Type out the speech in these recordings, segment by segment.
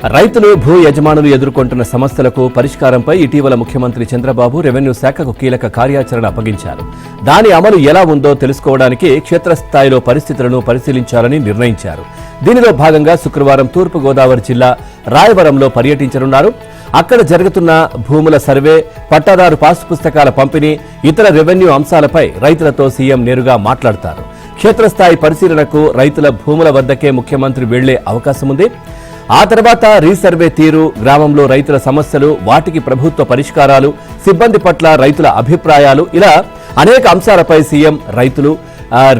రైతులు భూ యజమానులు ఎదుర్కొంటున్న సమస్యలకు పరిష్కారంపై ఇటీవల ముఖ్యమంత్రి చంద్రబాబు రెవెన్యూ శాఖకు కీలక కార్యాచరణ అప్పగించారు. దాని అమలు ఎలా ఉందో తెలుసుకోవడానికి క్షేత్రస్థాయిలో పరిస్థితులను పరిశీలించాలని నిర్ణయించారు. దీనిలో భాగంగా శుక్రవారం తూర్పు గోదావరి జిల్లా రాయవరంలో పర్యటించనున్నారు. అక్కడ జరుగుతున్న భూముల సర్వే, పట్టాదారు పాస్ పుస్తకాల పంపిణీ, ఇతర రెవెన్యూ అంశాలపై రైతులతో సీఎం నేరుగా మాట్లాడతారు. క్షేత్రస్థాయి పరిశీలనకు రైతుల భూముల వద్దకే ముఖ్యమంత్రి వెళ్లే అవకాశం ఉంది. ఆ తర్వాత రీసర్వే తీరు, గ్రామంలో రైతుల సమస్యలు, వాటికి ప్రభుత్వ పరిష్కారాలు, సిబ్బంది పట్ల రైతుల అభిప్రాయాలు, ఇలా అనేక అంశాలపై సీఎం రైతులు,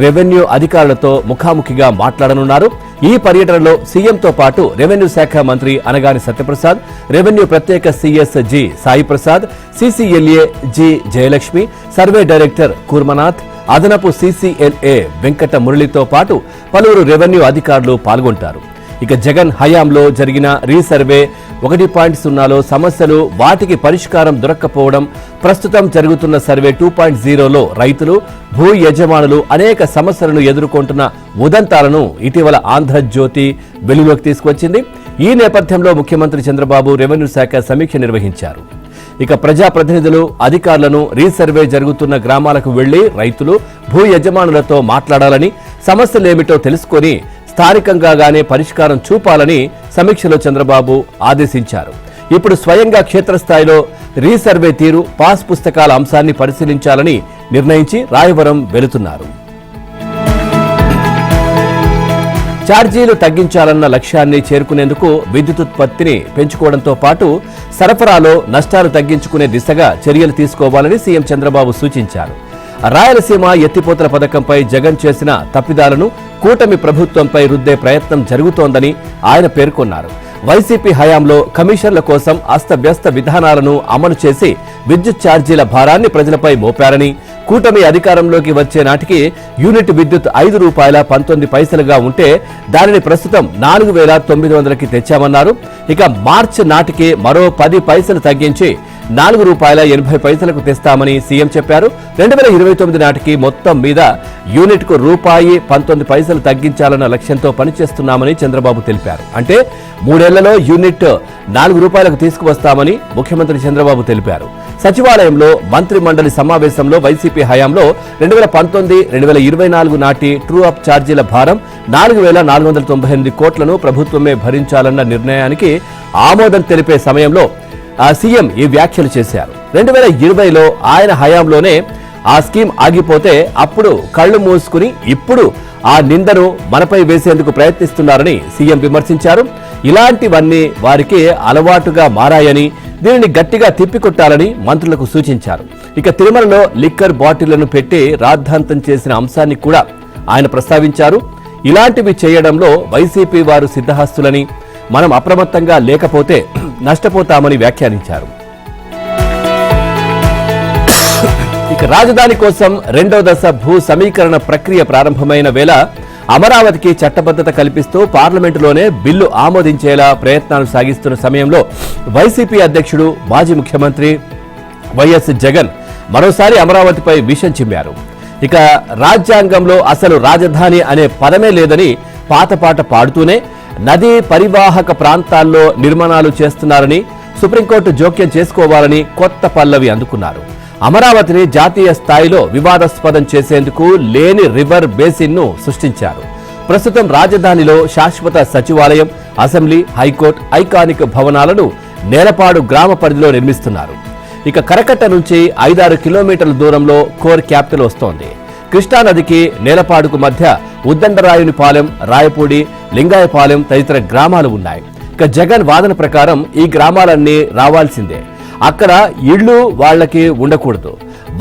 రెవెన్యూ అధికారులతో ముఖాముఖిగా మాట్లాడనున్నారు. ఈ పర్యటనలో సీఎంతో పాటు రెవెన్యూ శాఖ మంత్రి అనగాని సత్యప్రసాద్, రెవెన్యూ ప్రత్యేక CS G Sai Prasad, CCLA G Jayalakshmi, survey director Kurmanath, అదనపు సీసీఎల్ఏ వెంకట మురళితో పాటు పలువురు రెవెన్యూ అధికారులు పాల్గొంటారు. ఇక జగన్ హయాంలో జరిగిన రీసర్వే 1.0లో సమస్యలు, వాటికి పరిష్కారం దొరక్కపోవడం, ప్రస్తుతం జరుగుతున్న సర్వే 2.0లో రైతులు, భూ యజమానులు అనేక సమస్యలను ఎదుర్కొంటున్న ఉదంతాలను ఇటీవల ఆంధ్రజ్యోతి వెలుగులోకి తీసుకొచ్చింది. ఈ నేపథ్యంలో ముఖ్యమంత్రి చంద్రబాబు రెవెన్యూ శాఖ సమీక్ష నిర్వహించారు. ఇక ప్రజాప్రతినిధులు, అధికారులను రీసర్వే జరుగుతున్న గ్రామాలకు వెళ్లి రైతులు, భూ యజమానులతో మాట్లాడాలని, సమస్యలేమిటో తెలుసుకొని స్థానికంగానే పరిష్కారం చూపాలని సమీక్షలో చంద్రబాబు ఆదేశించారు. ఇప్పుడు స్వయంగా క్షేత్రస్థాయిలో రీసర్వే తీరు, పాస్ పుస్తకాల అంశాన్ని పరిశీలించాలని నిర్ణయించి రాయవరం వెళుతున్నారు. ఛార్జీలు తగ్గించాలన్న లక్ష్యాన్ని చేరుకునేందుకు విద్యుతుత్పత్తిని పెంచుకోవడంతో పాటు సరఫరాలో నష్టాలు తగ్గించుకునే దిశగా చర్యలు తీసుకోవాలని సీఎం చంద్రబాబు సూచించారు. రాయలసీమ ఎత్తిపోతల పథకంపై జగన్ చేసిన తప్పిదాలను కూటమి ప్రభుత్వంపై రుద్దే ప్రయత్నం జరుగుతోందని ఆయన పేర్కొన్నారు. వైసీపీ హయాంలో కమిషన్ల కోసం అస్తవ్యస్త విధానాలను అమలు చేసి విద్యుత్ ఛార్జీల భారాన్ని ప్రజలపై మోపారని, కూటమి అధికారంలోకి వచ్చే నాటికి యూనిట్ విద్యుత్ ₹5.19గా ఉంటే దానిని ప్రస్తుతం 4,900కి తెచ్చామన్నారు. ఇక మార్చి నాటికి మరో 10 పైసలు తగ్గించి ₹4.80కు తెస్తామని సీఎం చెప్పారు. 2029 నాటికి మొత్తం మీద యూనిట్కు ₹1.19 తగ్గించాలన్న లక్ష్యంతో పనిచేస్తున్నామని చంద్రబాబు తెలిపారు. అంటే 3 ఏళ్లలో యూనిట్ ₹4కు తీసుకువస్తామని ముఖ్యమంత్రి చంద్రబాబు తెలిపారు. సచివాలయంలో మంత్రి మండలి సమావేశంలో వైసీపీ హయాంలో 2019-2024 నాటి ట్రూ అప్ ఛార్జీల భారం 4,498 కోట్లను ప్రభుత్వమే భరించాలన్న నిర్ణయానికి ఆమోదం తెలిపే సమయంలో సీఎం ఈ వ్యాఖ్యలు చేశారు. 2020లో ఆయన హయాంలోనే ఆ స్కీమ్ ఆగిపోతే అప్పుడు కళ్లు మూసుకుని ఇప్పుడు ఆ నిందను మనపై వేసేందుకు ప్రయత్నిస్తున్నారని సీఎం విమర్శించారు. ఇలాంటివన్నీ వారికి అలవాటుగా మారాయని, దీనిని గట్టిగా తిప్పికొట్టాలని మంత్రులకు సూచించారు. ఇక తిరుమలలో లిక్కర్ బాటిళ్లను పెట్టి రాద్ధాంతం చేసిన అంశాన్ని కూడా ఆయన ప్రస్తావించారు. ఇలాంటివి చేయడంలో వైసీపీ వారు సిద్ధహస్తులని, మనం అప్రమత్తంగా లేకపోతే నష్టపోతామని వ్యాఖ్యానించారు. ఇక రాజధాని కోసం 2వ దశ భూ సమీకరణ ప్రక్రియ ప్రారంభమైన వేళ అమరావతికి చట్టబద్ధత కల్పిస్తూ పార్లమెంటులోనే బిల్లు ఆమోదించేలా ప్రయత్నాలు సాగిస్తున్న సమయంలో వైసీపీ అధ్యక్షుడు, మాజీ ముఖ్యమంత్రి వైఎస్ జగన్ మరోసారి అమరావతిపై విషం చిమ్మారు. ఇక రాజ్యాంగంలో అసలు రాజధాని అనే పదమే లేదని పాతపాట పాడుతూనే నదీ పరివాహక ప్రాంతాల్లో నిర్మాణాలు చేస్తున్నారని, సుప్రీంకోర్టు జోక్యం చేసుకోవాలని కొత్త పల్లవి అందుకున్నారు. అమరావతిని జాతీయ స్థాయిలో వివాదాస్పదం చేసేందుకు లేని రివర్ బేసిన్ను సృష్టించారు. ప్రస్తుతం రాజధానిలో శాశ్వత సచివాలయం, అసెంబ్లీ, హైకోర్టు, ఐకానిక్ భవనాలను నేలపాడు గ్రామ పరిధిలో నిర్మిస్తున్నారు. ఇక కరకట్ట నుంచి 5-6 కిలోమీటర్ల దూరంలో కోర్ క్యాపిటల్ వస్తోంది. కృష్ణానదికి నేలపాడుకు మధ్య ఉద్దండరాయునిపాలెం, రాయపూడి, లింగాయపాలెం తదితర గ్రామాలు ఉన్నాయి. ఇక జగన్ వాదన ప్రకారం ఈ గ్రామాలన్నీ రావాల్సిందే, అక్కడ ఇళ్లు వాళ్లకి ఉండకూడదు,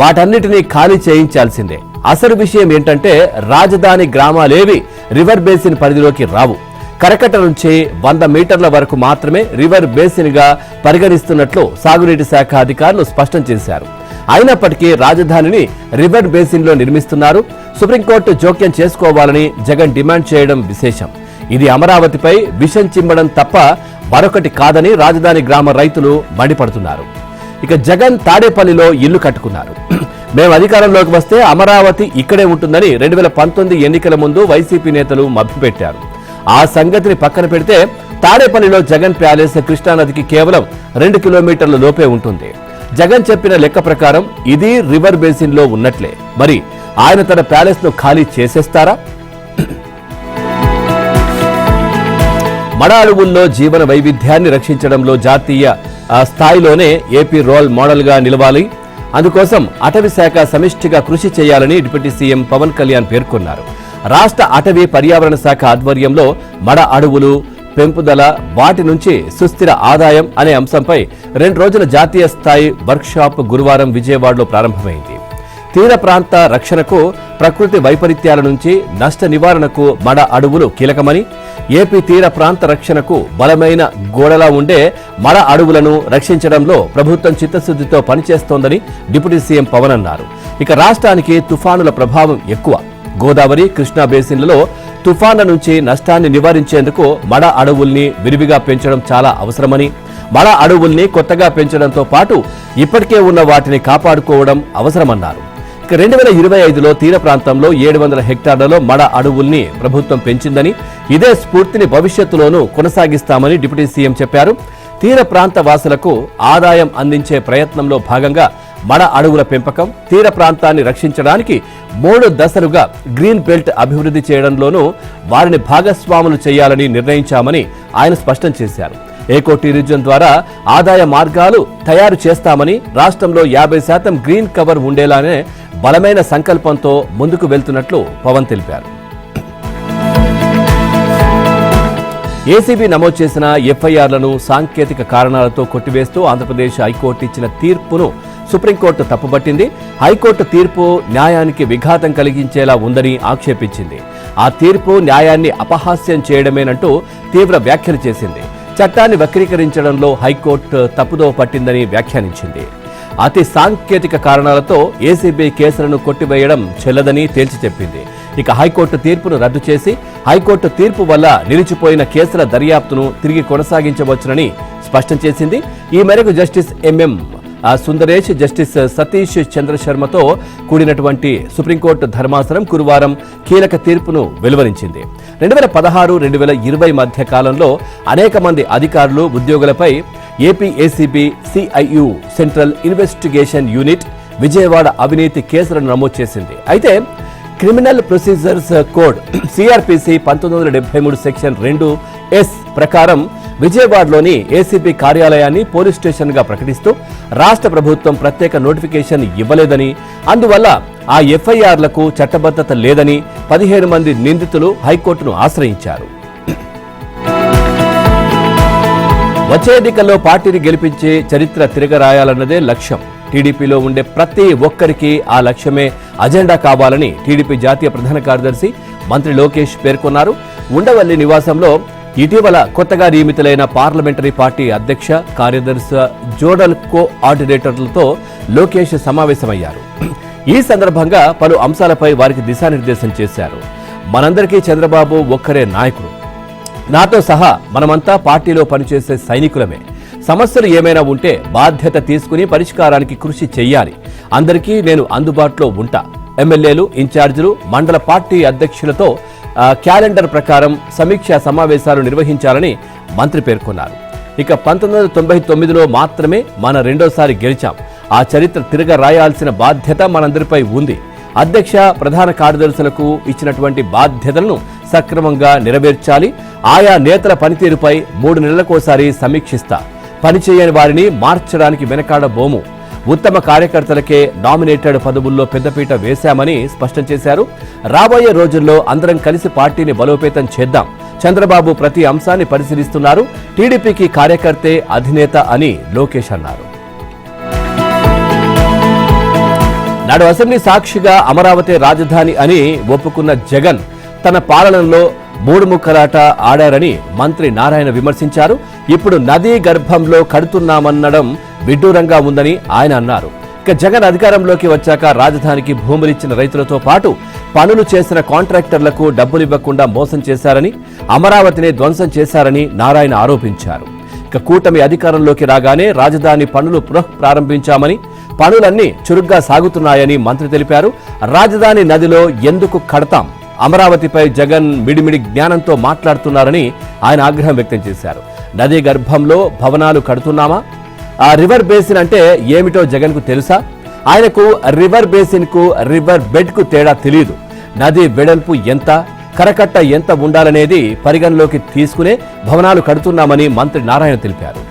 వాటన్నిటినీ ఖాళీ చేయించాల్సిందే. అసలు విషయం ఏంటంటే రాజధాని గ్రామాలేవి రివర్ బేసిన్ పరిధిలోకి రావు. కరకట్ట నుంచి 100 మీటర్ల వరకు మాత్రమే రివర్ బేసిన్ గా పరిగణిస్తున్నట్లు సాగునీటి శాఖ అధికారులు స్పష్టం చేశారు. అయినప్పటికీ రాజధానిని రివర్ బేసిన్ లో నిర్మిస్తున్నారు. సుప్రీంకోర్టు జోక్యం చేసుకోవాలని జగన్ డిమాండ్ చేయడం విశేషం. ఇది అమరావతిపై విషం చిమ్మడం తప్ప మరొకటి కాదని రాజధాని గ్రామ రైతులు మండిపడుతున్నారు. ఇక జగన్ తాడేపల్లిలో ఇల్లు కట్టుకున్నారు. మేము అధికారంలోకి వస్తే అమరావతి ఇక్కడే ఉంటుందని 2019 ఎన్నికల ముందు వైసీపీ నేతలు మభ్యపెట్టారు. ఆ సంగతిని పక్కన పెడితే తాడేపల్లిలో జగన్ ప్యాలెస్ కృష్ణానదికి కేవలం 2 కిలోమీటర్ల లోపే ఉంటుంది. జగన్ చెప్పిన లెక్క ప్రకారం ఇది రివర్ బేసిన్ లో ఉన్నట్లే. మరి ఆయన తన ప్యాలెస్ ను ఖాళీ చేసేస్తారా? మడ అడవుల్లో జీవన వైవిధ్యాన్ని రక్షించడంలో జాతీయ స్థాయిలోనే ఏపీ రోల్ మోడల్ గా నిలవాలి. అందుకోసం అటవీ శాఖ సమిష్టిగా కృషి చేయాలని డిప్యూటీ సీఎం పవన్ కళ్యాణ్ పేర్కొన్నారు. రాష్ట్ర అటవీ పర్యావరణ శాఖ ఆధ్వర్యంలో మడ అడవులు పెంపుదల, వాటి నుంచి సుస్థిర ఆదాయం అనే అంశంపై 2 రోజుల జాతీయ స్థాయి వర్క్షాప్ గురువారం విజయవాడలో ప్రారంభమైంది. తీర ప్రాంత రక్షణకు, ప్రకృతి వైపరీత్యాల నుంచి నష్ట నివారణకు మడ అడవులు కీలకమని, ఏపీ తీర ప్రాంత రక్షణకు బలమైన గోడలా ఉండే మడ అడవులను రక్షించడంలో ప్రభుత్వం చిత్తశుద్ధితో పనిచేస్తోందని డిప్యూటీ సీఎం పవన్ అన్నారు. ఇక రాష్ట్రానికి తుఫానుల ప్రభావం ఎక్కువ. గోదావరి, కృష్ణా బేసిన్లలో తుఫాన్ల నుంచి నష్టాన్ని నివారించేందుకు మడ అడవుల్ని విరివిగా పెంచడం చాలా అవసరమని, మడ అడవుల్ని కొత్తగా పెంచడంతో పాటు ఇప్పటికే ఉన్న వాటిని కాపాడుకోవడం అవసరమన్నారు. ఇక 2025లో తీర ప్రాంతంలో 700 హెక్టార్లలో మడ అడవుల్ని ప్రభుత్వం పెంచిందని, ఇదే స్ఫూర్తిని భవిష్యత్తులోనూ కొనసాగిస్తామని డిప్యూటీ సీఎం చెప్పారు. తీర ప్రాంత వాసులకు ఆదాయం అందించే ప్రయత్నంలో భాగంగా మడ అడవుల పెంపకం, తీర ప్రాంతాన్ని రక్షించడానికి 3 దశలుగా గ్రీన్ బెల్ట్ అభివృద్ధి చేయడంలోనూ వారిని భాగస్వాములు చేయాలని నిర్ణయించామని ఆయన స్పష్టం చేశారు. ఏకో టూరిజం ద్వారా ఆదాయ మార్గాలు తయారు చేస్తామని, రాష్ట్రంలో 50% గ్రీన్ కవర్ ఉండేలానే బలమైన సంకల్పంతో ముందుకు వెళ్తున్నట్లు పవన్ తెలిపారు. ఏసీబీ నమోదు చేసిన ఎఫ్ఐఆర్లను సాంకేతిక కారణాలతో కొట్టివేస్తూ ఆంధ్రప్రదేశ్ హైకోర్టు ఇచ్చిన తీర్పును సుప్రీంకోర్టు తప్పుపట్టింది. హైకోర్టు తీర్పు న్యాయానికి విఘాతం కలిగించేలా ఉందని ఆక్షేపించింది. ఆ తీర్పు న్యాయాన్ని అపహాస్యం చేయడమేనంటూ తీవ్ర వ్యాఖ్యలు చేసింది. చట్టాన్ని వక్రీకరించడంలో హైకోర్టు తప్పుదో పట్టిందని వ్యాఖ్యానించింది. అతి సాంకేతిక కారణాలతో ఏసీబీ కేసులను కొట్టివేయడం చెల్లదని తేల్చి చెప్పింది. ఇక హైకోర్టు తీర్పును రద్దు చేసి హైకోర్టు తీర్పు వల్ల నిలిచిపోయిన కేసుల దర్యాప్తును తిరిగి కొనసాగించవచ్చునని స్పష్టం చేసింది. ఈ మేరకు justice MM Sundaresh, justice Satish Chandra శర్మతో కూడినటువంటి సుప్రీంకోర్టు ధర్మాసనం గురువారం కీలక తీర్పును వెలువరించింది. 2016-2020 మధ్య కాలంలో అనేక మంది అధికారులు, ఉద్యోగులపై AP ACB CIU central investigation unit Vijayawada అవినీతి కేసులను నమోదు చేసింది. అయితే criminal procedures code CrPC 1973 section 2(s) ప్రకారం విజయవాడలోని ఏసీబీ కార్యాలయాన్ని పోలీస్ స్టేషన్ గా ప్రకటిస్తూ రాష్ట్ర ప్రభుత్వం ప్రత్యేక నోటిఫికేషన్ ఇవ్వలేదని, అందువల్ల ఆ ఎఫ్ఐఆర్లకు చట్టబద్ధత లేదని 17 మంది నిందితులు హైకోర్టును ఆశ్రయించారు. వచ్చే ఎన్నికల్లో పార్టీని గెలిపించే చరిత్ర తిరగరాయాలన్నదే లక్ష్యం. టీడీపీలో ఉండే ప్రతి ఒక్కరికి ఆ లక్ష్యమే అజెండా కావాలని టీడీపీ జాతీయ ప్రధాన కార్యదర్శి మంత్రి లోకేష్ పేర్కొన్నారు. ఉండవల్లి నివాసంలో ఇటీవల కొత్తగా నియమితులైన పార్లమెంటరీ పార్టీ అధ్యక్ష, కార్యదర్శి, జోనల్ కోఆర్డినేటర్లతో లోకేష్ సమావేశమయ్యారు. ఈ సందర్భంగా పలు అంశాలపై వారికి దిశానిర్దేశం చేశారు. మనందరికీ చంద్రబాబు ఒక్కరే నాయకుడు, నాతో సహా మనమంతా పార్టీలో పనిచేసే సైనికులమే. సమస్యలు ఏమైనా ఉంటే బాధ్యత తీసుకుని పరిష్కారానికి కృషి చెయ్యాలి. అందరికీ నేను అందుబాటులో ఉంటా. ఎమ్మెల్యేలు, ఇన్ఛార్జీలు, మండల పార్టీ అధ్యక్షులతో క్యాలెండర్ ప్రకారం సమీక్షా సమావేశాలు నిర్వహించాలని మంత్రి పేర్కొన్నారు. ఇక 1999లో మాత్రమే మన రెండోసారి గెలిచాం. ఆ చరిత్ర తిరగ రాయాల్సిన బాధ్యత మనందరిపై ఉంది. అధ్యక్ష, ప్రధాన కార్యదర్శులకు ఇచ్చినటువంటి బాధ్యతలను సక్రమంగా నెరవేర్చాలి. ఆయా నేతల పనితీరుపై 3 నెలలకోసారి సమీక్షిస్తా. పనిచేయని వారిని మార్చడానికి వెనకాడబోము. ఉత్తమ కార్యకర్తలకే నామినేటెడ్ పదవుల్లో పెద్దపీట వేశామని స్పష్టం చేశారు. రాబోయే రోజుల్లో అందరం కలిసి పార్టీని బలోపేతం చేద్దాం. చంద్రబాబు ప్రతి అంశాన్ని పరిశీలిస్తున్నారు. టీడీపీకి కార్యకర్తే అధినేత అని లోకేష్ అన్నారు. నాడు అసెంబ్లీ సాక్షిగా అమరావతి రాజధాని అని ఒప్పుకున్న జగన్ తన పాలనలో 3 ముక్కలాట ఆడారని మంత్రి నారాయణ విమర్శించారు. ఇప్పుడు నదీ గర్భంలో కడుతున్నామనడం విడ్డూరంగా ఉందని ఆయన అన్నారు. ఇక జగన్ అధికారంలోకి వచ్చాక రాజధానికి భూములిచ్చిన రైతులతో పాటు పనులు చేసిన కాంట్రాక్టర్లకు డబ్బులివ్వకుండా మోసం చేశారని, అమరావతిని ధ్వంసం చేశారని నారాయణ ఆరోపించారు. ఇక కూటమి అధికారంలోకి రాగానే రాజధాని పనులు ప్రారంభించామని, పనులన్నీ చురుగ్గా సాగుతున్నాయని మంత్రి తెలిపారు. రాజధాని నదిలో ఎందుకు కడతాం, అమరావతిపై జగన్ మిడిమిడి జ్ఞానంతో మాట్లాడుతున్నారని ఆయన ఆగ్రహం వ్యక్తం చేశారు. నదీ గర్భంలో భవనాలు కడుతున్నామా? ఆ రివర్ బేసిన్ అంటే ఏమిటో జగన్కు తెలుసా? ఆయనకు రివర్ బేసిన్ కు రివర్ బెడ్ కు తేడా తెలియదు. నది వెడల్పు ఎంత, కరకట్ట ఎంత ఉండాలనేది పరిగణలోకి తీసుకునే భవనాలు కడుతున్నామని మంత్రి నారాయణ తెలిపారు.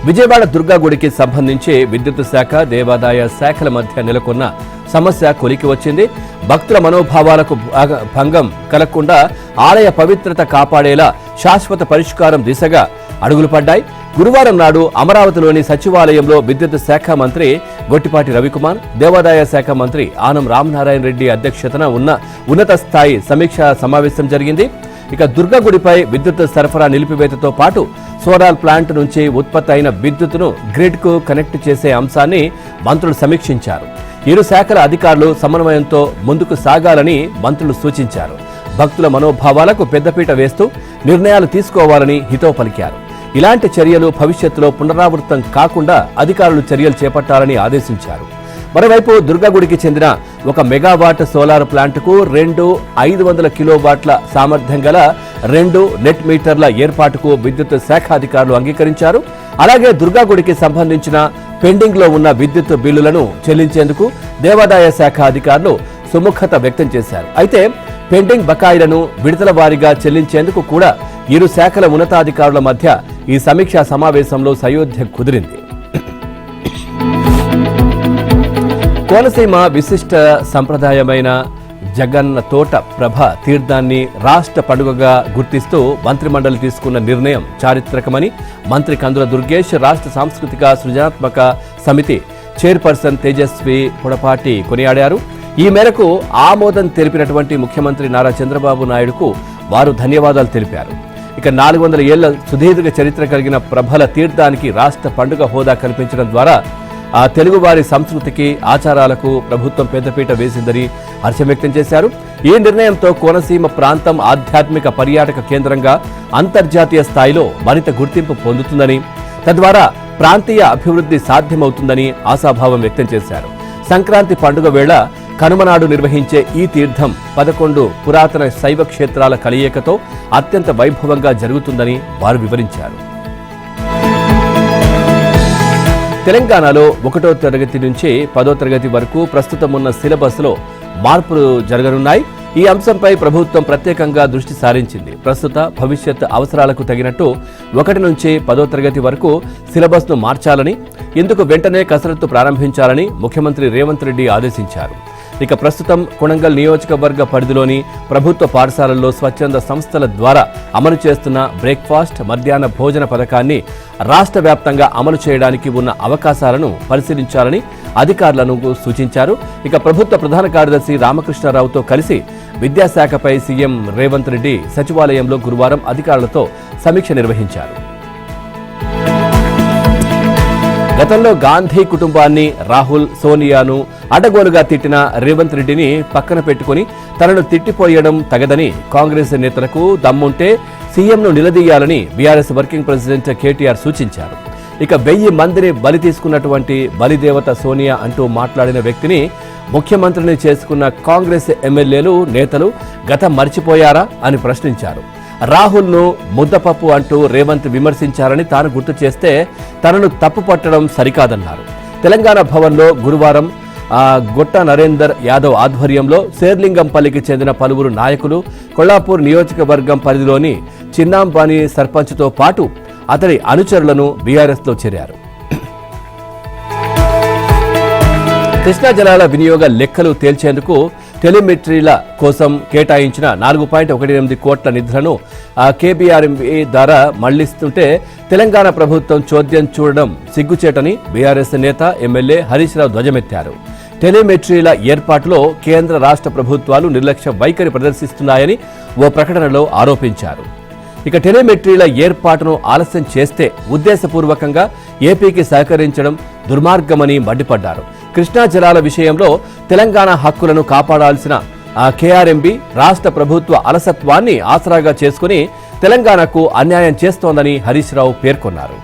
విజయవాడ దుర్గా గుడికి సంబంధించి విద్యుత్ శాఖ, దేవాదాయ శాఖల మధ్య నెలకొన్న సమస్య కొలికి వచ్చింది. భక్తుల మనోభావాలకు భంగం కలగకుండా ఆలయ పవిత్రత కాపాడేలా శాశ్వత పరిష్కారం దిశగా అడుగులు పడ్డాయి. గురువారం నాడు అమరావతిలోని సచివాలయంలో విద్యుత్ శాఖ మంత్రి గొట్టిపాటి రవికుమార్, దేవాదాయ శాఖ మంత్రి ఆనం రామనారాయణ రెడ్డి అధ్యక్షతన ఉన్నత స్థాయి సమీక్షా సమావేశం జరిగింది. ఇక దుర్గా గుడిపై విద్యుత్ సరఫరా నిలిపివేతతో పాటు సోలార్ ప్లాంట్ నుంచి ఉత్పత్తి అయిన విద్యుత్తును గ్రిడ్ కు కనెక్ట్ చేసే అంశాన్ని మంత్రులు సమీక్షించారు. ఇరు శాఖల అధికారులు సమన్వయంతో ముందుకు సాగాలని మంత్రులు సూచించారు. భక్తుల మనోభావాలకు పెద్దపీట వేస్తూ నిర్ణయాలు తీసుకోవాలని హితవు పలికారు. ఇలాంటి చర్యలు భవిష్యత్తులో పునరావృతం కాకుండా అధికారులు చర్యలు చేపట్టాలని ఆదేశించారు. మరోవైపు దుర్గాగుడికి చెందిన 1 మెగావాట్ సోలార్ ప్లాంట్కు 2 500 కిలోవాట్ల సామర్థ్యం గల 2 నెట్ మీటర్ల ఏర్పాటుకు విద్యుత్ శాఖ అధికారులు అంగీకరించారు. అలాగే దుర్గాగుడికి సంబంధించిన పెండింగ్ లో ఉన్న విద్యుత్ బిల్లులను చెల్లించేందుకు దేవాదాయ శాఖ అధికారులు సుముఖత వ్యక్తం చేశారు. అయితే పెండింగ్ బకాయిలను విడతల వారీగా చెల్లించేందుకు కూడా ఇరు శాఖల ఉన్నతాధికారుల మధ్య ఈ సమీక్షా సమావేశంలో సయోధ్య కుదిరింది. కోనసీమ విశిష్ట సంప్రదాయమైన జగన్న తోట ప్రభ తీర్థాన్ని రాష్ట్ర పండుగగా గుర్తిస్తూ మంత్రిమండలి తీసుకున్న నిర్ణయం చారిత్రకమని మంత్రి కందుల దుర్గేష్, రాష్ట్ర సాంస్కృతిక సృజనాత్మక సమితి చైర్పర్సన్ తేజస్వి పొడపాటి కొనియాడారు. ఈ మేరకు ఆమోదం తెలిపినటువంటి ముఖ్యమంత్రి నారా చంద్రబాబు నాయుడుకు వారు ధన్యవాదాలు తెలిపారు. ఇక 400 ఏళ్ల సుదీర్ఘ చరిత్ర కలిగిన ప్రభల తీర్థానికి రాష్ట్ర పండుగ హోదా కల్పించడం ద్వారా ఆ తెలుగువారి సంస్కృతికి, ఆచారాలకు ప్రభుత్వం పెద్దపీట వేసిందని హర్షం వ్యక్తం చేశారు. ఈ నిర్ణయంతో కోనసీమ ప్రాంతం ఆధ్యాత్మిక పర్యాటక కేంద్రంగా అంతర్జాతీయ స్థాయిలో మరింత గుర్తింపు పొందుతుందని, తద్వారా ప్రాంతీయ అభివృద్ధి సాధ్యమవుతుందని ఆశాభావం వ్యక్తం చేశారు. సంక్రాంతి పండుగ వేళ కనుమనాడు నిర్వహించే ఈ తీర్థం 11 పురాతన శైవ క్షేత్రాల కలయికతో అత్యంత వైభవంగా జరుగుతుందని వారు వివరించారు. తెలంగాణలో 1వ తరగతి నుంచి 10వ తరగతి వరకు ప్రస్తుతం ఉన్న సిలబస్లో మార్పులు జరగనున్నాయి. ఈ అంశంపై ప్రభుత్వం ప్రత్యేకంగా దృష్టి సారించింది. ప్రస్తుత భవిష్యత్ అవసరాలకు తగినట్టు 1 నుంచి 10వ తరగతి వరకు సిలబస్ను మార్చాలని, ఇందుకు వెంటనే కసరత్తు ప్రారంభించాలని ముఖ్యమంత్రి రేవంత్ రెడ్డి ఆదేశించారు. ఇక ప్రస్తుతం కొడంగల్ నియోజకవర్గ పరిధిలోని ప్రభుత్వ పాఠశాలల్లో స్వచ్ఛంద సంస్థల ద్వారా అమలు చేస్తున్న బ్రేక్ఫాస్ట్, మధ్యాహ్న భోజన పథకాన్ని రాష్ట్ర వ్యాప్తంగా అమలు చేయడానికి ఉన్న అవకాశాలను పరిశీలించాలని అధికారులను సూచించారు. ఇక ప్రభుత్వ ప్రధాన కార్యదర్శి రామకృష్ణారావుతో కలిసి విద్యాశాఖపై సీఎం రేవంత్ రెడ్డి సచివాలయంలో గురువారం అధికారులతో సమీక్ష నిర్వహించారు. గతంలో గాంధీ కుటుంబాన్ని, రాహుల్, సోనియాను అడ్డగోలుగా తిట్టిన రేవంత్ రెడ్డిని పక్కన పెట్టుకుని తనను తిట్టిపోయడం తగదని కాంగ్రెస్ నేతలకు దమ్ముంటే సీఎంను నిలదీయాలని బీఆర్ఎస్ వర్కింగ్ ప్రెసిడెంట్ కేటీఆర్ సూచించారు. ఇక 1000 మందిని బలి తీసుకున్నటువంటి బలిదేవత సోనియా అంటూ మాట్లాడిన వ్యక్తిని ముఖ్యమంత్రిని చేసుకున్న కాంగ్రెస్ ఎమ్మెల్యేలు, నేతలు గతం మర్చిపోయారా అని ప్రశ్నించారు. రాహుల్ను ముద్దపప్పు అంటూ రేవంత్ విమర్శించారని తాను గుర్తు చేస్తే తనను తప్పుపట్టడం సరికాదన్నారు. తెలంగాణ భవన్లో గురువారం గొట్ట నరేందర్ యాదవ్ ఆధ్వర్యంలో శేర్లింగంపల్లికి చెందిన పలువురు నాయకులు, కొల్లాపూర్ నియోజకవర్గం పరిధిలోని చిన్నాంబాని సర్పంచ్తో పాటు అతడి అనుచరులను బీఆర్ఎస్లో చేరారు. కృష్ణా జలాల వినియోగ లెక్కలు తేల్చేందుకు టెలిమెట్రీల కోసం కేటాయించిన 4.18 కోట్ల నిధులను కేబీఆర్ఎంబీ ద్వారా మళ్లిస్తుంటే తెలంగాణ ప్రభుత్వం చోద్యం చూడడం సిగ్గుచేటని బీఆర్ఎస్ నేత ఎమ్మెల్యే హరీష్ రావు ధ్వజమెత్తారు. టెలిమెట్రీల ఏర్పాటులో కేంద్ర రాష్ట్ర ప్రభుత్వాలు నిర్లక్ష్య వైఖరి ప్రదర్శిస్తున్నాయని ఓ ప్రకటనలో ఆరోపించారు. ఇక టెలిమెట్రీల ఏర్పాటును ఆలస్యం చేస్తే ఉద్దేశపూర్వకంగా ఏపీకి సహకరించడం దుర్మార్గమని మండిపడ్డారు. కృష్ణా జలాల విషయంలో తెలంగాణ హక్కులను కాపాడాల్సిన కేఆర్ఎంబీ రాష్ట్ర ప్రభుత్వ అలసత్వాన్ని ఆసరాగా చేసుకుని తెలంగాణకు అన్యాయం చేస్తోందని హరీష్ రావు పేర్కొన్నారు.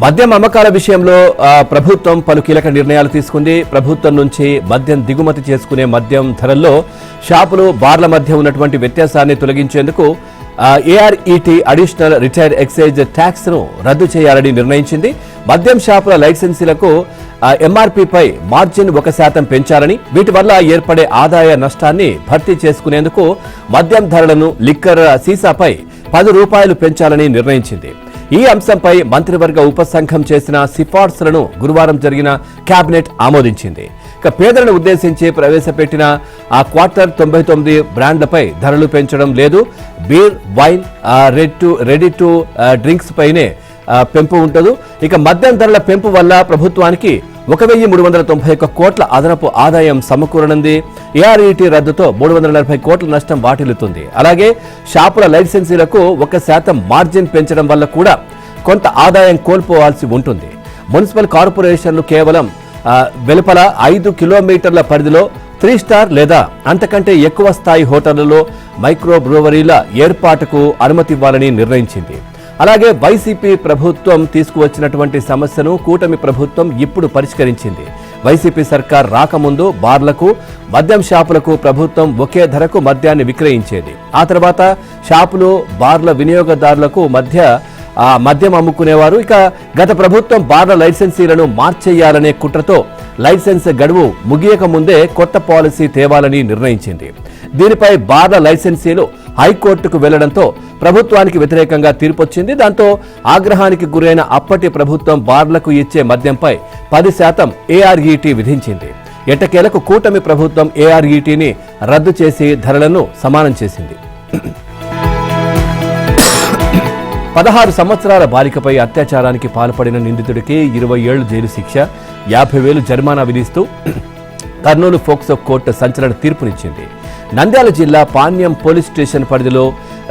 మద్యం అమ్మకాల విషయంలో ప్రభుత్వం పలు కీలక నిర్ణయాలు తీసుకుంది. ప్రభుత్వం నుంచి మద్యం దిగుమతి చేసుకునే మద్యం ధరల్లో షాపులు, బార్ల మధ్య ఉన్నటువంటి వ్యత్యాసాన్ని తొలగించేందుకు ఏఆర్ఈటీ అడిషనల్ రిటైర్డ్ ఎక్సైజ్ ట్యాక్స్ ను రద్దు చేయాలని నిర్ణయించింది. మద్యం షాపుల లైసెన్సీలకు ఎంఆర్పీపై మార్జిన్ 1% పెంచాలని, వీటి వల్ల ఏర్పడే ఆదాయ నష్టాన్ని భర్తీ చేసుకునేందుకు మద్యం ధరలను లిక్కర్ సీసాపై ₹10 పెంచాలని నిర్ణయించింది. ఈ అంశంపై మంత్రివర్గ ఉపసంఘం చేసిన సిఫార్సులను గురువారం జరిగిన కేబినెట్ ఆమోదించింది. ఇక పేదలను ఉద్దేశించి ప్రవేశపెట్టిన ఆ క్వార్టర్ 99 బ్రాండ్లపై ధరలు పెంచడం లేదు. Beer, wine, ready to drinks పైనే పెంపు ఉంటుంది. ఇక మద్యం ధరల పెంపు వల్ల ప్రభుత్వానికి 1,391 కోట్ల అదనపు ఆదాయం సమకూరనుంది. ఏఆర్ఈటీ రద్దుతో 340 కోట్ల నష్టం వాటిల్లుతుంది. అలాగే షాపుల లైసెన్సీలకు 1% మార్జిన్ పెంచడం వల్ల కూడా కొంత ఆదాయం కోల్పోవాల్సి ఉంటుంది. మున్సిపల్ కార్పొరేషన్లు కేవలం వెలుపల 5 కిలోమీటర్ల పరిధిలో 3 స్టార్ లేదా అంతకంటే ఎక్కువ స్థాయి హోటళ్లలో మైక్రో బ్రూవరీల ఏర్పాటుకు అనుమతి ఇవ్వాలని నిర్ణయించింది. అలాగే వైసీపీ ప్రభుత్వం తీసుకువచ్చినటువంటి సమస్యను కూటమి ప్రభుత్వం ఇప్పుడు పరిష్కరించింది. వైసీపీ సర్కార్ రాకముందు బార్లకు, మద్యం షాపులకు ప్రభుత్వం ఒకే ధరకు మద్యాన్ని విక్రయించేది. ఆ తర్వాత షాపులు, బార్ల వినియోగదారులకు మద్యం అమ్ముకునేవారు. ఇక గత ప్రభుత్వం బార్ల లైసెన్సీలను మార్చేయాలనే కుట్రతో లైసెన్స్ గడువు ముగియక ముందే కొత్త పాలసీ తేవాలని నిర్ణయించింది. దీనిపై బార్ల లైసెన్సీలు హైకోర్టుకు వెళ్లడంతో ప్రభుత్వానికి వ్యతిరేకంగా తీర్పొచ్చింది. దాంతో ఆగ్రహానికి గురైన అప్పటి ప్రభుత్వం బార్లకు ఇచ్చే మద్యంపై 10% ఏఆర్ఈటీ విధించింది. ఎట్టకేలకు కూటమి ప్రభుత్వం ఏఆర్ఈటీని రద్దు చేసి ధరలను సమానం చేసింది. 16 సంవత్సరాల బాలికపై అత్యాచారానికి పాల్పడిన నిందితుడికి 20 ఏళ్లు జైలు శిక్ష, 50,000 జరిమానా విధిస్తూ కర్నూలు ఫోక్సో కోర్టు సంచలన తీర్పునిచ్చింది. నంద్యాల జిల్లా పాణ్యం పోలీస్ స్టేషన్ పరిధిలో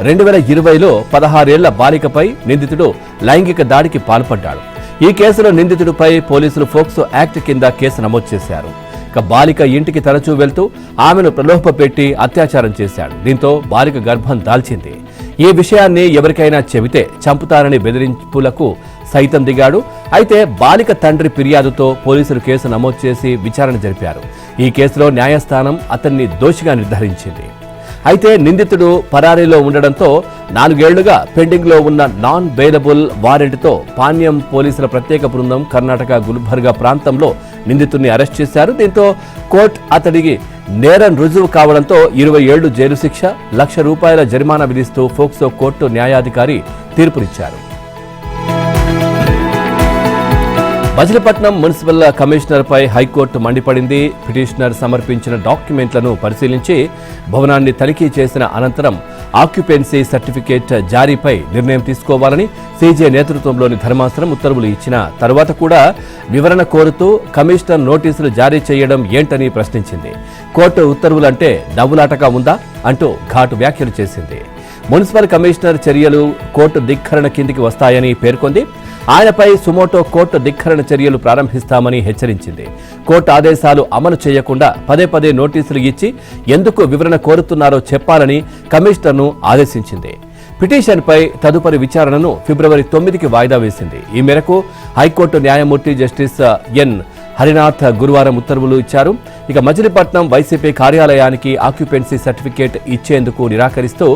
2020లో 16 ఏళ్ల బాలికపై నిందితుడు లైంగిక దాడికి పాల్పడ్డాడు. ఈ కేసులో నిందితుడిపై పోలీసులు ఫోక్సో యాక్ట్ కింద కేసు నమోదు చేశారు. ఇక బాలిక ఇంటికి తరచూ వెళ్తూ ఆమెను ప్రలోభపెట్టి అత్యాచారం చేశాడు. దీంతో బాలిక గర్భం దాల్చింది. ఈ విషయాన్ని ఎవరికైనా చెబితే చంపుతారని బెదిరింపులకు సైతం దిగాడు. అయితే బాలిక తండ్రి ఫిర్యాదుతో పోలీసులు కేసు నమోదు చేసి విచారణ జరిపారు. ఈ కేసులో న్యాయస్థానం అతన్ని దోషిగా నిర్ధారించింది. అయితే నిందితుడు పరారీలో ఉండడంతో 4 ఏళ్లుగా పెండింగ్లో ఉన్న నాన్ బెయిలబుల్ వారెంట్తో పాణ్యం పోలీసుల ప్రత్యేక బృందం కర్ణాటక గుల్బర్గా ప్రాంతంలో నిందితుడిని అరెస్ట్ చేశారు. దీంతో కోర్టు అతడికి నేరం రుజువు కావడంతో 20 ఏళ్లు జైలు శిక్ష, ₹1,00,000 జరిమానా విధిస్తూ ఫోక్సో కోర్టు న్యాయాధికారి తీర్పునిచ్చారు. మచిలీపట్నం మున్సిపల్ కమిషనర్పై హైకోర్టు మండిపడింది. పిటిషనర్ సమర్పించిన డాక్యుమెంట్లను పరిశీలించి భవనాన్ని తనిఖీ చేసిన అనంతరం ఆక్యుపెన్సీ సర్టిఫికేట్ జారీపై నిర్ణయం తీసుకోవాలని సీజే నేతృత్వంలోని ధర్మాసనం ఉత్తర్వులు ఇచ్చిన తర్వాత కూడా వివరణ కోరుతూ కమిషనర్ నోటీసులు జారీ చేయడం ఏంటని ప్రశ్నించింది. కోర్టు ఉత్తర్వులంటే డబ్బులాటగా ఉందా అంటూ ఘాటు వ్యాఖ్యలు చేసింది. మున్సిపల్ కమిషనర్ చర్యలు కోర్టు ధిక్కరణ కిందికి వస్తాయని పేర్కొంది. ఆయనపై సుమోటో కోర్టు ధిక్కరణ చర్యలు ప్రారంభిస్తామని హెచ్చరించింది. కోర్టు ఆదేశాలు అమలు చేయకుండా పదే నోటీసులు ఇచ్చి ఎందుకు వివరణ కోరుతున్నారో చెప్పాలని కమిషనర్ను ఆదేశించింది. పిటిషన్పై తదుపరి విచారణను ఫిబ్రవరి 9కి వాయిదా వేసింది. ఈ మేరకు హైకోర్టు న్యాయమూర్తి జస్టిస్ ఎన్ హరినాథ్ గురువారం ఉత్తర్వులు ఇచ్చారు. ఇక మచిలీపట్నం వైసీపీ కార్యాలయానికి ఆక్యుపెన్సీ సర్టిఫికేట్ ఇచ్చేందుకు నిరాకరిస్తూ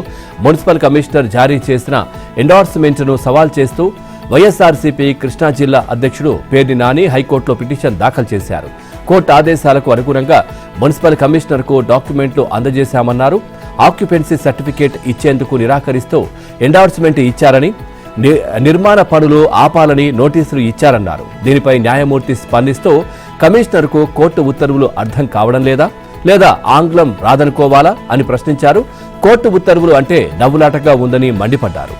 మున్సిపల్ కమిషనర్ జారీ చేసిన ఎండార్స్మెంట్ను సవాల్ చేస్తూ వైఎస్ఆర్సీపీ కృష్ణా జిల్లా అధ్యక్షుడు పేర్ని నాని హైకోర్టులో పిటిషన్ దాఖలు చేశారు. కోర్టు ఆదేశాలకు అనుగుణంగా మున్సిపల్ కమిషనర్కు డాక్యుమెంట్లు అందజేశామన్నారు. ఆక్యుపెన్సీ సర్టిఫికేట్ ఇచ్చేందుకు నిరాకరిస్తూ ఎండార్స్మెంట్ ఇచ్చారని, నిర్మాణ పనులు ఆపాలని నోటీసులు ఇచ్చారన్నారు. దీనిపై న్యాయమూర్తి స్పందిస్తూ కమిషనర్కు కోర్టు ఉత్తర్వులు అర్థం కావడం లేదా ఆంగ్లం రాదనుకోవాలా అని ప్రశ్నించారు. కోర్టు ఉత్తర్వులు అంటే డబ్బులాటగా ఉందని మండిపడ్డారు.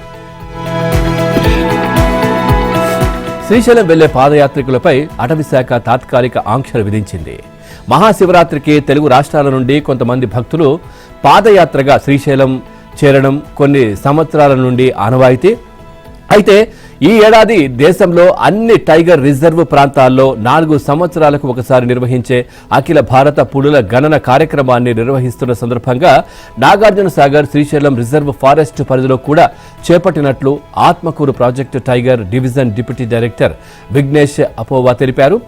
శ్రీశైలం వెళ్లే పాదయాత్రికులపై అటవీశాఖ తాత్కాలిక ఆంక్షలు విధించింది. మహాశివరాత్రికి తెలుగు రాష్ట్రాల నుండి కొంతమంది భక్తులు పాదయాత్రగా శ్రీశైలం చేరడం కొన్ని సంవత్సరాల నుండి ఆనవాయితీ. అయితే ఈ ఏడాది దేశంలో అన్ని టైగర్ రిజర్వ్ ప్రాంతాల్లో 4 సంవత్సరాలకు ఒకసారి నిర్వహించే అఖిల భారత పులుల గణన కార్యక్రమాన్ని నిర్వహిస్తున్న సందర్భంగా నాగార్జున సాగర్ శ్రీశైలం రిజర్వ్ ఫారెస్ట్ పరిధిలో కూడా చేపట్టినట్లు Atmakur project tiger division deputy director Vignesh అపోవా తెలిపారు.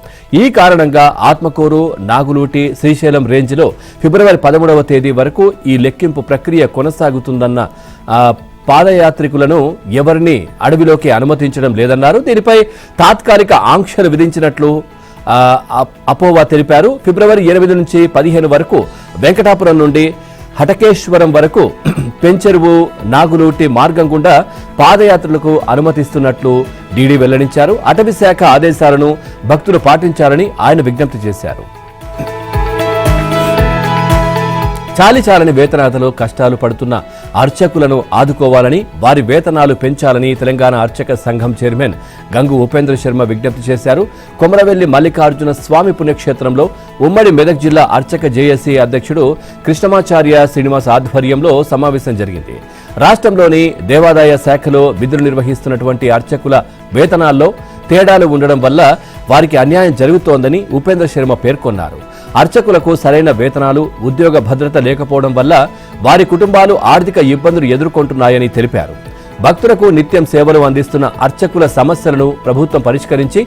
ఈ కారణంగా ఆత్మకూరు, నాగులూటి, శ్రీశైలం రేంజ్లో ఫిబ్రవరి 13వ తేదీ వరకు ఈ లెక్కింపు ప్రక్రియ కొనసాగుతుందన్న పాదయాత్రికులను ఎవరిని అడవిలోకి అనుమతించడం లేదన్నారు. దీనిపై తాత్కాలిక ఆంక్షలు విధించినట్లు అపోవా తెలిపారు. ఫిబ్రవరి 8 నుంచి 15 వరకు వెంకటాపురం నుండి హటకేశ్వరం వరకు పెంచెరువు, నాగులూటి మార్గం గుండా పాదయాత్రలకు అనుమతిస్తున్నట్లు డీడీ వెల్లడించారు. అటవీ శాఖ ఆదేశాలను భక్తులు పాటించాలని ఆయన విజ్ఞప్తి చేశారు. చాలిచాలని వేతనాలతో కష్టాలు పడుతున్న అర్చకులను ఆదుకోవాలని, వారి వేతనాలు పెంచాలని తెలంగాణ అర్చక సంఘం చైర్మన్ గంగు ఉపేంద్ర శర్మ విజ్ఞప్తి చేశారు. కొమరవెల్లి మల్లికార్జున స్వామి పుణ్యక్షేత్రంలో ఉమ్మడి మెదక్ జిల్లా అర్చక జేఏసీ అధ్యక్షుడు కృష్ణమాచార్య శ్రీనివాస్ ఆధ్వర్యంలో సమావేశం జరిగింది. రాష్ట్రంలోని దేవాదాయ శాఖలో విధులు నిర్వహిస్తున్నటువంటి అర్చకుల వేతనాల్లో తేడాలు ఉండడం వల్ల వారికి అన్యాయం జరుగుతోందని ఉపేంద్ర శర్మ పేర్కొన్నారు. అర్చకులకు సరైన వేతనాలు, ఉద్యోగ భద్రత లేకపోవడం వల్ల వారి కుటుంబాలు ఆర్థిక ఇబ్బందులు ఎదుర్కొంటున్నాయని తెలిపారు. భక్తులకు నిత్యం సేవలు అందిస్తున్న అర్చకుల సమస్యలను ప్రభుత్వం పరిష్కరించి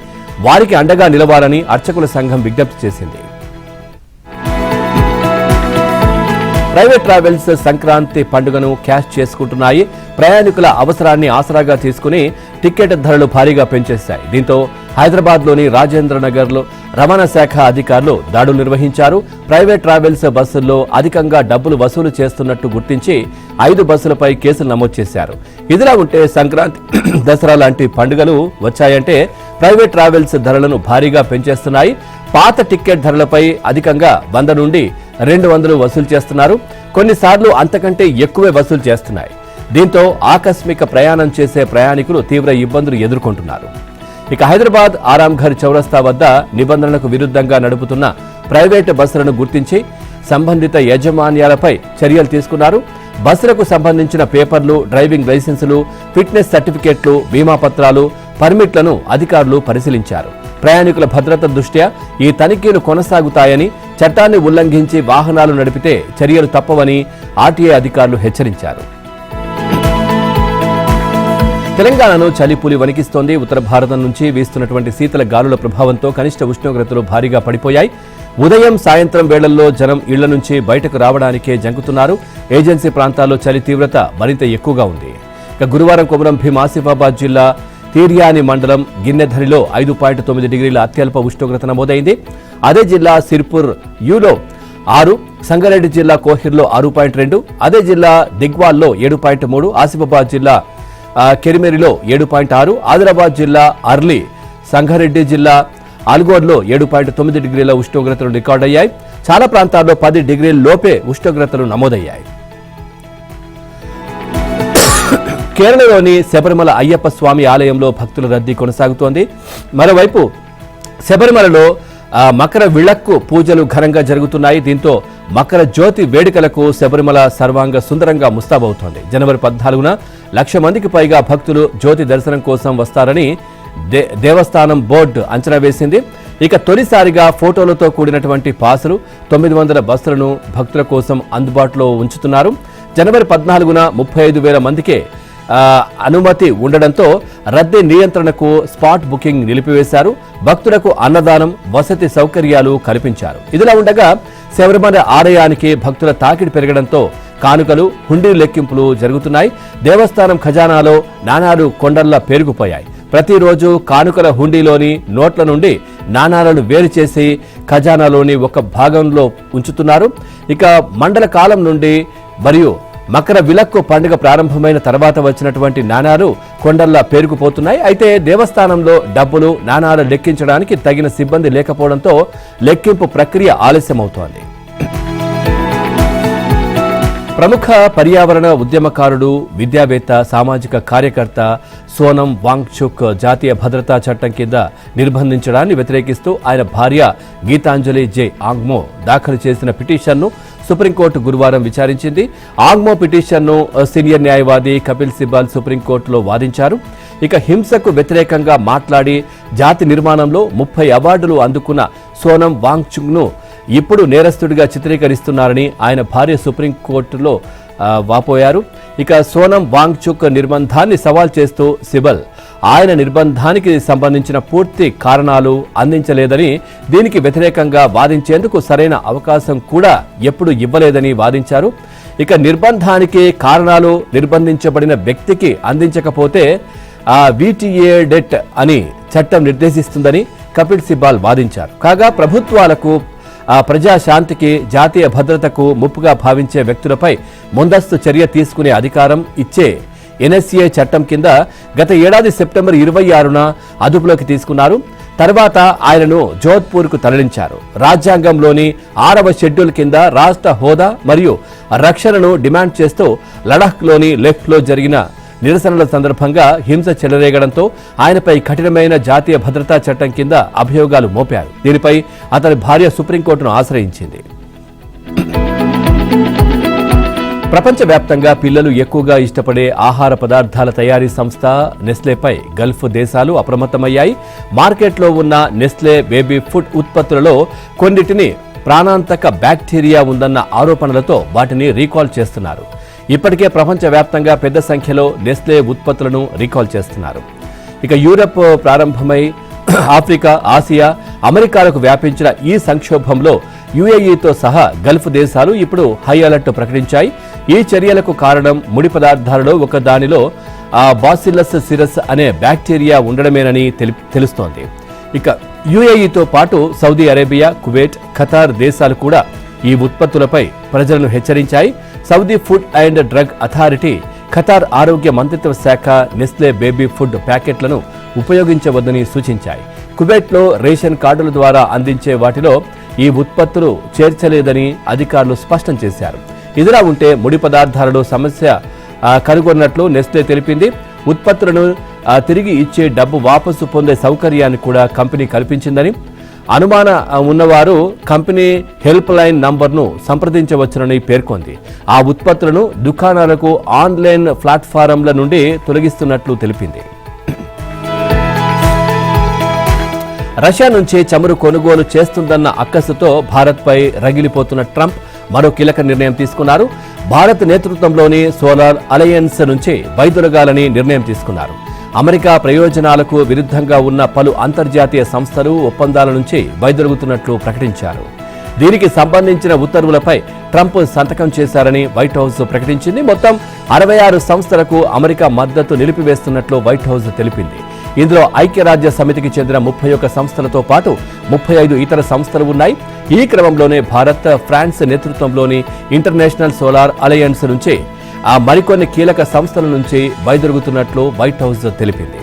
వారికి అండగా నిలవాలని అర్చకుల సంఘం విజ్ఞప్తి చేసింది. ప్రైవేట్ ట్రావెల్స్ సంక్రాంతి పండుగను క్యాష్ చేసుకుంటున్నాయి. ప్రయాణికుల అవసరాన్ని ఆసరాగా తీసుకుని టికెట్ ధరలు భారీగా పెంచేశాయి. దీంతో హైదరాబాద్లోని రాజేంద్ర నగర్లో రవాణా శాఖ అధికారులు దాడులు నిర్వహించారు. ప్రైవేట్ ట్రావెల్స్ బస్సుల్లో అధికంగా డబ్బులు వసూలు చేస్తున్నట్టు గుర్తించి 5 బస్సులపై కేసులు నమోదు చేశారు. ఇదిలా ఉంటే సంక్రాంతి, దసరా లాంటి పండుగలు వచ్చాయంటే ప్రైవేట్ ట్రావెల్స్ ధరలను భారీగా పెంచేస్తున్నాయి. పాత టికెట్ ధరలపై అధికంగా 100 నుండి 200 వసూలు చేస్తున్నారు. కొన్నిసార్లు అంతకంటే ఎక్కువే వసూలు చేస్తున్నాయి. దీంతో ఆకస్మిక ప్రయాణం చేసే ప్రయాణికులు తీవ్ర ఇబ్బందులు ఎదుర్కొంటున్నారు. ఇక హైదరాబాద్ ఆరాంఘర్ చౌరస్తా వద్ద నిబంధనలకు విరుద్ధంగా నడుపుతున్న ప్రైవేటు బస్సులను గుర్తించి సంబంధిత యాజమాన్యాలపై చర్యలు తీసుకున్నారు. బస్సులకు సంబంధించిన పేపర్లు, డ్రైవింగ్ లైసెన్సులు, ఫిట్నెస్ సర్టిఫికెట్లు, బీమా పత్రాలు, పర్మిట్లను అధికారులు పరిశీలించారు. ప్రయాణికుల భద్రత దృష్ట్యా ఈ తనిఖీలు కొనసాగుతాయని, చట్టాన్ని ఉల్లంఘించి వాహనాలు నడిపితే చర్యలు తప్పవని ఆర్టీఏ అధికారులు హెచ్చరించారు. తెలంగాణను చలిపులి వణికిస్తోంది. ఉత్తర భారతం నుంచి వీస్తున్నటువంటి శీతల గాలుల ప్రభావంతో కనిష్ట ఉష్ణోగ్రతలు భారీగా పడిపోయాయి. ఉదయం, సాయంత్రం వేళల్లో జనం ఇళ్ల నుంచి బయటకు రావడానికే జంకుతున్నారు. ఏజెన్సీ ప్రాంతాల్లో చలి తీవ్రత మరింత ఎక్కువగా ఉంది. ఇక గురువారం కొమరం భీం ఆసిఫాబాద్ జిల్లా తీర్యాని మండలం గిన్నెధరిలో 5.9 డిగ్రీల అత్యల్ప ఉష్ణోగ్రత నమోదైంది. అదే జిల్లా సిర్పూర్ యూలో 6, సంగారెడ్డి జిల్లా కోహిర్లో 6.2, అదే జిల్లా దిగ్వాల్లో 7.3, ఆసిఫాబాద్ జిల్లా కెరిమెరిలో 7.6, ఆదిలాబాద్ జిల్లా అర్లీ, సంగారెడ్డి జిల్లా ఆల్గోడ్లో 7.9 డిగ్రీల ఉష్ణోగ్రతలు రికార్డయ్యాయి. చాలా ప్రాంతాల్లో 10 డిగ్రీల లోపే ఉష్ణోగ్రతలు నమోదయ్యాయి. కేరళలోని శబరిమల అయ్యప్ప స్వామి ఆలయంలో భక్తుల రద్దీ కొనసాగుతోంది. మరోవైపు శబరిమలలో మకర విళక్కు పూజలు ఘనంగా జరుగుతున్నాయి. దీంతో మకర జ్యోతి వేడుకలకు శబరిమల సర్వాంగ సుందరంగా ముస్తాబవుతోంది. జనవరి 14న 1,00,000 మందికి పైగా భక్తులు జ్యోతి దర్శనం కోసం వస్తారని దేవస్థానం బోర్డు అంచనా వేసింది. ఇక తొలిసారిగా ఫోటోలతో కూడినటువంటి పాసులు 900 బస్సులను భక్తుల కోసం అందుబాటులో ఉంచుతున్నారు. జనవరి 14న 35,000 మందికే అనుమతి ఉండడంతో రద్దీ నియంత్రణకు స్పాట్ బుకింగ్ నిలిపివేశారు. భక్తులకు అన్నదానం, వసతి సౌకర్యాలు కల్పించారు. ఇదిలా ఉండగా శబరిమల ఆలయానికి భక్తుల తాకిడి పెరగడంతో కానుకలు, హుండీ లెక్కింపులు జరుగుతున్నాయి. దేవస్థానం ఖజానాలో నాణాలు కొండల్లా పేరుకుపోయాయి. ప్రతిరోజు కానుకల హుండీలోని నోట్ల నుండి నాణాలను వేరు చేసి ఖజానాలోని ఒక భాగంలో ఉంచుతున్నారు. ఇక మండల కాలం నుండి మరియు మకర విలక్కు పండుగ ప్రారంభమైన తర్వాత వచ్చినటువంటి నాణాలు కొండల్లా పేరుకుపోతున్నాయి. అయితే దేవస్థానంలో డబ్బులు, నాణాలు లెక్కించడానికి తగిన సిబ్బంది లేకపోవడంతో లెక్కింపు ప్రక్రియ ఆలస్యమవుతోంది. ప్రముఖ పర్యావరణ ఉద్యమకారుడు, విద్యావేత్త, సామాజిక కార్యకర్త సోనం వాంగ్చుక్ జాతీయ భద్రతా చట్టం కింద నిర్బంధించడాన్ని వ్యతిరేకిస్తూ ఆయన భార్య గీతాంజలి జే ఆంగ్మో దాఖలు చేసిన పిటిషన్ను సుప్రీంకోర్టు గురువారం విచారించింది. ఆంగ్మో పిటిషన్ను సీనియర్ న్యాయవాది కపిల్ సిబాల్ సుప్రీంకోర్టులో వాదించారు. ఇక హింసకు వ్యతిరేకంగా మాట్లాడి జాతి నిర్మాణంలో 30 అవార్డులు అందుకున్న సోనం వాంగ్చుక్ను ఇప్పుడు నేరస్తుడిగా చిత్రీకరిస్తున్నారని ఆయన భార్య సుప్రీంకోర్టులో వాపోయారు. ఇక సోనం వాంగ్చుక్ నిర్బంధాన్ని సవాల్ చేస్తూ సిబల్ ఆయన నిర్బంధానికి సంబంధించిన పూర్తి కారణాలు అందించలేదని, దీనికి వ్యతిరేకంగా వాదించేందుకు సరైన అవకాశం కూడా ఎప్పుడు ఇవ్వలేదని వాదించారు. ఇక నిర్బంధానికి కారణాలు నిర్బంధించబడిన వ్యక్తికి అందించకపోతే VTA డెట్ అని చట్టం నిర్దేశిస్తుందని కపిల్ సిబాల్ వాదించారు. కాగా ప్రభుత్వాలకు ప్రజాశాంతికి జాతీయ భద్రతకు ముప్పుగా భావించే వ్యక్తులపై ముందస్తు చర్య తీసుకునే అధికారం ఇచ్చే NSA చట్టం కింద గత ఏడాది సెప్టెంబర్ 26న అదుపులోకి తీసుకున్నారు. తర్వాత ఆయనను జోధ్పూర్కు తరలించారు. రాజ్యాంగంలోని 6వ షెడ్యూల్ కింద రాష్ట్ర హోదా మరియు రక్షణను డిమాండ్ చేస్తూ లడాఖ్లోని లెఫ్ట్లో జరిగిన నిరసనల సందర్భంగా హింస చెలరేగడంతో ఆయనపై కఠినమైన జాతీయ భద్రతా చట్టం కింద అభియోగాలు మోపారు. దీనిపై అతని భార్య సుప్రీంకోర్టును ఆశ్రయించింది. ప్రపంచవ్యాప్తంగా పిల్లలు ఎక్కువగా ఇష్టపడే ఆహార పదార్థాల తయారీ సంస్థ నెస్లేపై గల్ఫ్ దేశాలు అప్రమత్తమయ్యాయి. మార్కెట్లో ఉన్న నెస్లే బేబీ ఫుడ్ ఉత్పత్తులలో కొన్నిటిని ప్రాణాంతక బ్యాక్టీరియా ఉందన్న ఆరోపణలతో వాటిని రీకాల్ చేస్తున్నారు. ఇప్పటికే ప్రపంచవ్యాప్తంగా పెద్ద సంఖ్యలో నెస్లే ఉత్పత్తులను రీకాల్ చేస్తున్నారు. ఇక యూరప్ ప్రారంభమై ఆఫ్రికా, ఆసియా, అమెరికాలకు వ్యాపించిన ఈ సంక్షోభంలో UAEతో సహా గల్ఫ్ దేశాలు ఇప్పుడు హై అలర్ట్ ప్రకటించాయి. ఈ చర్యలకు కారణం ముడి పదార్థాలలో ఒక దానిలో బాసిల్లస్ సిరస్ అనే బ్యాక్టీరియా ఉండడమేనని తెలుస్తోంది. ఇక UAEతో పాటు సౌదీ అరేబియా, కువైట్, ఖతార్ దేశాలు కూడా ఈ ఉత్పత్తులపై ప్రజలను హెచ్చరించాయి. Saudi food and drug authority, Qatar ఆరోగ్య మంత్రిత్వ శాఖ నెస్లే బేబీ ఫుడ్ ప్యాకెట్లను ఉపయోగించవద్దని సూచించాయి. కువైట్లో రేషన్ కార్డుల ద్వారా అందించే వాటిలో ఈ ఉత్పత్తులు చేర్చలేదని అధికారులు స్పష్టం చేశారు. ఇదిలా ఉంటే ముడి పదార్థాలలో సమస్య కనుగొన్నట్లు నెస్లే తెలిపింది. ఉత్పత్తులను తిరిగి ఇచ్చే డబ్బు వాపసు పొందే సౌకర్యాన్ని కూడా కంపెనీ కల్పించిందని, అనుమానం ఉన్నవారు కంపెనీ హెల్ప్ లైన్ నంబర్ను సంప్రదించవచ్చునని పేర్కొంది. ఆ ఉత్పత్తులను దుకాణాలకు ఆన్లైన్ ప్లాట్ఫారంల నుండి తొలగిస్తున్నట్లు తెలిపింది. రష్యా నుంచి చమురు కొనుగోలు చేస్తుందన్న అక్కసుతో భారత్పై రగిలిపోతున్న ట్రంప్ మరో కీలక నిర్ణయం తీసుకున్నారు. భారత్ నేతృత్వంలోని సోలార్ అలయన్స్ నుంచి వైదొలగాలని నిర్ణయం తీసుకున్నారు. అమెరికా ప్రయోజనాలకు విరుద్ధంగా ఉన్న పలు అంతర్జాతీయ సంస్థలు ఒప్పందాల నుంచి వైదొలుగుతున్నట్లు ప్రకటించారు. దీనికి సంబంధించిన ఉత్తర్వులపై ట్రంప్ సంతకం చేశారని వైట్ హౌస్ ప్రకటించింది. మొత్తం 66 సంస్థలకు అమెరికా మద్దతు నిలిపివేస్తున్నట్లు వైట్ హౌస్ తెలిపింది. ఇందులో ఐక్యరాజ్య సమితికి చెందిన 31 సంస్థలతో పాటు 35 ఇతర సంస్థలు ఉన్నాయి. ఈ క్రమంలోనే భారత్, ఫ్రాన్స్ నేతృత్వంలోని ఇంటర్నేషనల్ సోలార్ అలయన్స్ నుంచి మరికొన్ని కీలక సంస్థల నుంచి వైదొలుగుతున్నట్లు వైట్ హౌస్ తెలిపింది.